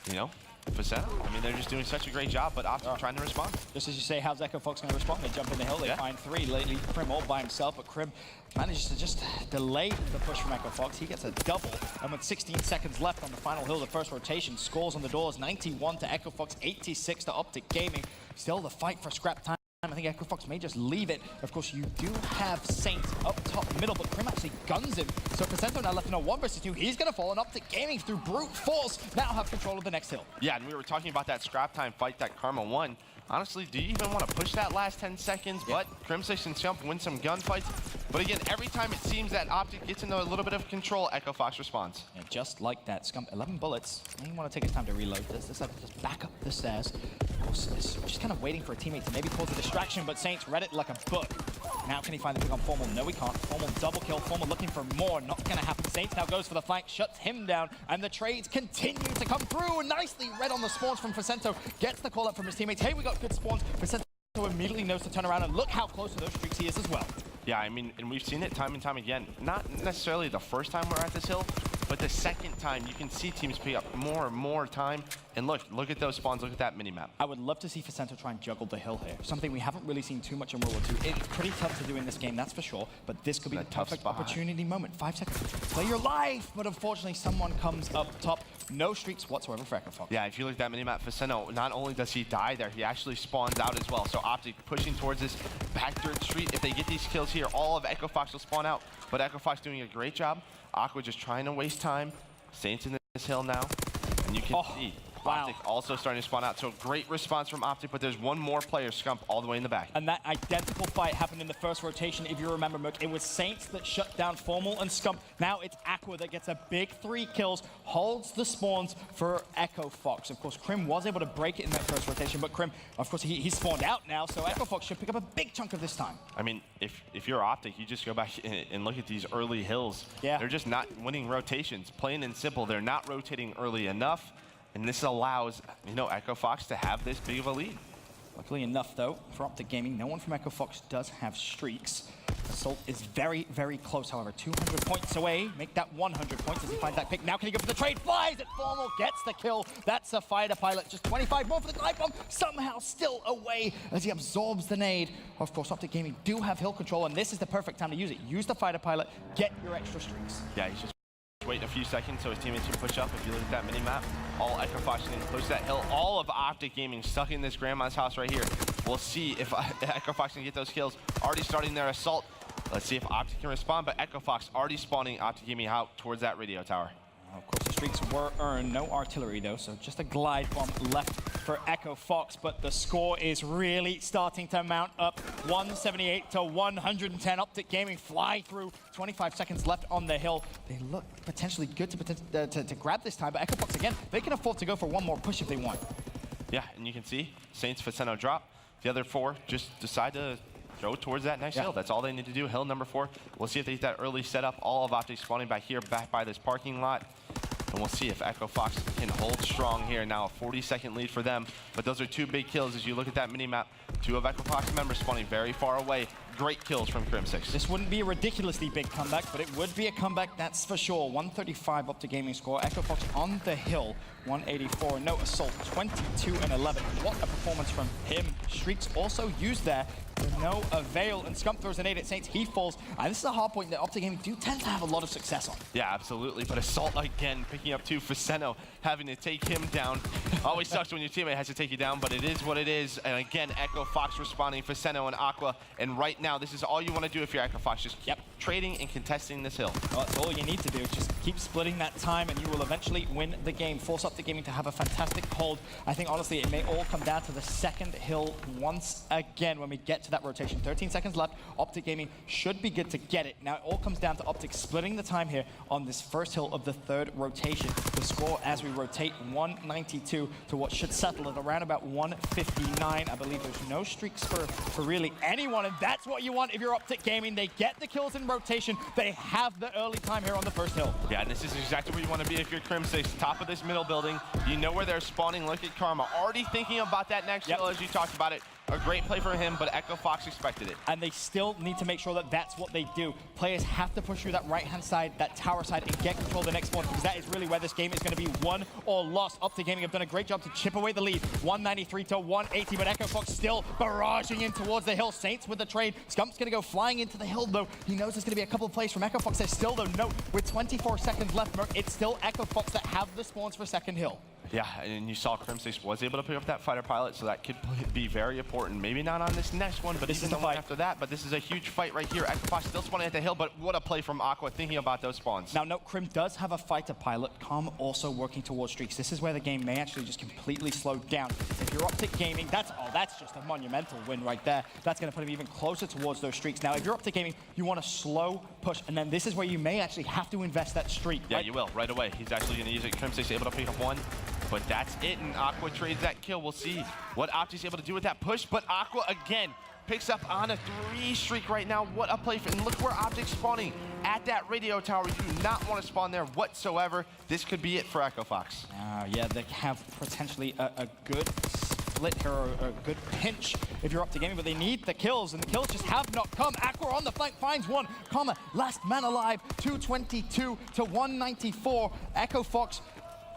you know, Faceta. I mean, they're just doing such a great job, but OpTic trying to respond. Just as you say, how's Echo Fox going to respond? They jump in the hill, they find three. Lately, Krim all by himself, but Krim manages to just delay the push from Echo Fox. He gets a double, and with 16 seconds left on the final hill, the first rotation, scores on the doors, 91 to Echo Fox, 86 to OpTic Gaming. Still the fight for scrap time. I think Echo Fox may just leave it. Of course, you do have Saints up top middle, but Krim actually guns him. So Facento now left in a 1 versus 2. He's going to fall, and OpTic Gaming through brute force now have control of the next hill. Yeah, and we were talking about that scrap time fight that Karma won. Honestly, do you even want to push that last 10 seconds? But Crimsix and Jump win some gunfights. But again, every time it seems that OpTic gets into a little bit of control, Echo Fox responds. Yeah, just like that. Scump, 11 bullets. I didn't want to take his time to reload this. This like just back up the stairs. Of course, just kind of waiting for a teammate to maybe cause a distraction, but Saints read it like a book. Now can he find the pick on Formal? No, he can't. Formal double kill. Formal looking for more. Not going to happen. Saints now goes for the flank, shuts him down, and the trades continue to come through. Nicely read on the spawns from Facento. Gets the call up from his teammates. Hey, we got good spawns. Facento immediately knows to turn around, and look how close to those streaks he is as well. Yeah, I mean, and we've seen it time and time again. Not necessarily the first time we're at this hill, but the second time, you can see teams pick up more and more time. And look at those spawns, look at that mini-map. I would love to see Facento try and juggle the hill here. Something we haven't really seen too much in World War II. It's pretty tough to do in this game, that's for sure. But this could be the perfect opportunity moment. 5 seconds. Play your life! But unfortunately, someone comes up top. No streaks whatsoever for Echo Fox. Yeah, if you look at that mini-map, Facento, not only does he die there, he actually spawns out as well. So OpTic pushing towards this back dirt street. If they get these kills here, all of Echo Fox will spawn out. But Echo Fox doing a great job. Aqua just trying to waste time. Saints in this hill now. And you can see OpTic also starting to spawn out. So great response from OpTic, but there's one more player, Scump, all the way in the back. And that identical fight happened in the first rotation, if you remember, Mook. It was Saints that shut down Formal and Scump. Now it's Aqua that gets a big 3 kills, holds the spawns for Echo Fox. Of course, Krim was able to break it in that first rotation, but Krim, of course, he's spawned out now, so Echo Fox should pick up a big chunk of this time. I mean, if you're OpTic, you just go back and look at these early hills. Yeah. They're just not winning rotations. Plain and simple, they're not rotating early enough. And this allows, you know, Echo Fox to have this big of a lead. Luckily enough, though, for OpTic Gaming, no one from Echo Fox does have streaks. Assault is very, very close, however. 200 points away. Make that 100 points as he finds that pick. Now can he go for the trade? Flies it. Formal gets the kill. That's a fighter pilot. Just 25 more for the glide bomb. Somehow still away as he absorbs the nade. Of course, OpTic Gaming do have hill control, and this is the perfect time to use it. Use the fighter pilot. Get your extra streaks. Yeah, he's just waiting a few seconds so his teammates can push up. If you look at that mini-map, all Echo Fox is going to push that hill. All of OpTic Gaming stuck in this grandma's house right here. We'll see if Echo Fox can get those kills. Already starting their assault. Let's see if OpTic can respond, but Echo Fox already spawning OpTic Gaming out towards that radio tower. Of course, the streaks were earned. No artillery, though, so just a glide bomb left for Echo Fox, but the score is really starting to mount up. 178 to 110. OpTic Gaming fly through. 25 seconds left on the hill. They look potentially good to grab this time, but Echo Fox, again, they can afford to go for one more push if they want. Yeah, and you can see Saints Facento drop. The other 4 just decide to go towards that next hill. That's all they need to do. Hill number 4. We'll see if they get that early setup. All of OpTic spawning back here, back by this parking lot. And we'll see if Echo Fox can hold strong here. Now a 40-second lead for them. But those are 2 big kills as you look at that mini-map. 2 of Echo Fox members spawning very far away. Great kills from Crimsix. This wouldn't be a ridiculously big comeback, but it would be a comeback, that's for sure. 135 OpTic Gaming score. Echo Fox on the hill, 184. No assault, 22 and 11. What a performance from him. Streaks also used there. to no avail, and Scump throws a nade at Saints. He falls, and this is a hard point that OpTic Gaming do tend to have a lot of success on. Yeah, absolutely. But Assault again picking up 2. Faceno having to take him down. Always sucks when your teammate has to take you down, but it is what it is. And again, Echo Fox responding, Faceno and Aqua. And right now, this is all you want to do if you're Echo Fox. Just keep trading and contesting this hill. Well, that's all you need to do. Just keep splitting that time, and you will eventually win the game. Force OpTic Gaming to have a fantastic hold. I think, honestly, it may all come down to the second hill once again when we get to that rotation. 13 seconds left. OpTic Gaming should be good to get it. Now, it all comes down to OpTic splitting the time here on this first hill of the third rotation. The score as we rotate 192 to what should settle at around about 159. I believe there's no streaks for really anyone, and that's what you want if you're OpTic Gaming. They get the kills in rotation. They have the early time here on the first hill. Yeah, and this is exactly where you want to be if you're Crim6. Top of this middle building. You know where they're spawning. Look at Karma. Already thinking about that next hill as you talked about it. A great play for him, but Echo Fox expected it. And they still need to make sure that that's what they do. Players have to push through that right-hand side, that tower side, and get control of the next one, because that is really where this game is going to be won or lost. OpTic Gaming have done a great job to chip away the lead. 193 to 180, but Echo Fox still barraging in towards the hill. Saints with the trade. Scump's going to go flying into the hill, though. He knows there's going to be a couple of plays from Echo Fox. There's still, though, note, with 24 seconds left, Merc, it's still Echo Fox that have the spawns for second hill. Yeah, and you saw Crim6 was able to pick up that fighter pilot, so that could be very important. Maybe not on this next one, but this is the one after that. But this is a huge fight right here. Echo Fox still spawning at the hill, but what a play from Aqua thinking about those spawns. Now, note, Crim does have a fighter pilot. Calm also working towards streaks. This is where the game may actually just completely slow down. If you're OpTic Gaming, that's just a monumental win right there. That's going to put him even closer towards those streaks. Now, if you're OpTic Gaming, you want a slow push, and then this is where you may actually have to invest that streak. Yeah, you will, right away. He's actually going to use it. Crim6 able to pick up 1. But that's it, and Aqua trades that kill. We'll see what OpTic's able to do with that push, but Aqua, again, picks up on a 3 streak right now. What a play, and look where OpTic's spawning at that radio tower. You do not want to spawn there whatsoever. This could be it for Echo Fox. Yeah, they have potentially a good split here, or a good pinch if you're OpTic Gaming, but they need the kills, and the kills just have not come. Aqua on the flank finds one. Karma, last man alive, 222 to 194. Echo Fox,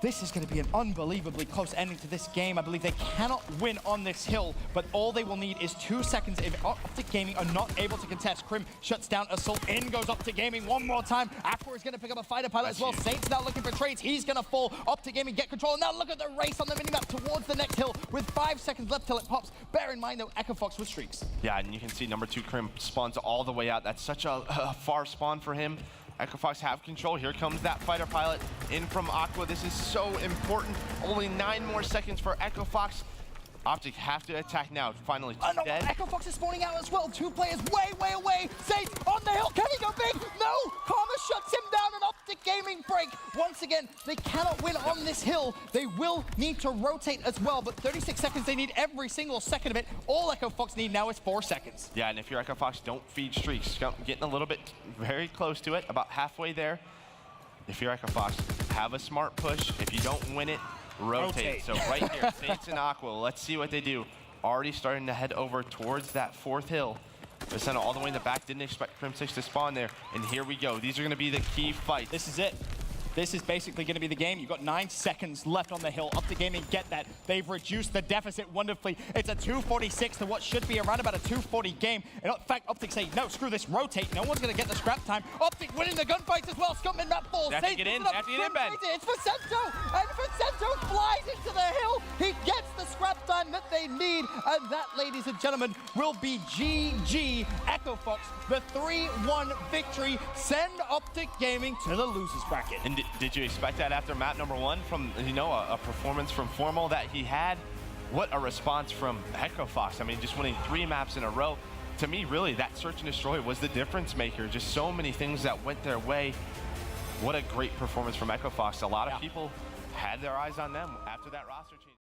this is going to be an unbelievably close ending to this game. I believe they cannot win on this hill, but all they will need is 2 seconds if OpTic Gaming are not able to contest. Crim shuts down Assault. In goes OpTic Gaming one more time. Aqua is going to pick up a fighter pilot as well. Huge. Saints now looking for trades. He's going to fall. OpTic Gaming get control. Now look at the race on the minimap towards the next hill with 5 seconds left till it pops. Bear in mind, though, Echo Fox with streaks. Yeah, and you can see number 2 Crim spawns all the way out. That's such a far spawn for him. Echo Fox have control. Here comes that fighter pilot in from Aqua. This is so important. Only 9 more seconds for Echo Fox. OpTic have to attack now. Finally, No, dead. Echo Fox is spawning out as well. 2 players way, way away. Saints on the hill. Can he go big? No! Karma shuts him down, and OpTic Gaming break. Once again, they cannot win on this hill. They will need to rotate as well, but 36 seconds, they need every single second of it. All Echo Fox need now is 4 seconds. Yeah, and if you're Echo Fox, don't feed streaks. Getting a little bit very close to it, about halfway there. If you're Echo Fox, have a smart push. If you don't win it, rotate. So right here, Saints and Aqua, let's see what they do. Already starting to head over towards that 4th hill. Faceno all the way in the back, didn't expect Crim6 to spawn there. And here we go. These are going to be the key fights. This is it. This is basically going to be the game. You've got 9 seconds left on the hill. OpTic Gaming get that. They've reduced the deficit wonderfully. It's a 246 to what should be around about a 240 game. And in fact, OpTic say, no, screw this, rotate. No one's going to get the scrap time. OpTic winning the gunfights as well. Scum and map falls. They have to get in. They have to get in, Ben. It's Facento. And Facento flies into the hill. He gets the scrap time that they need. And that, ladies and gentlemen, will be GG. Echo Fox, the 3-1 victory. Send OpTic Gaming to the losers bracket. And did you expect that after map number 1 from, you know, a performance from Formal that he had? What a response from Echo Fox. I mean, just winning 3 maps in a row. To me, really, that search and destroy was the difference maker. Just so many things that went their way. What a great performance from Echo Fox. A lot of people had their eyes on them after that roster change.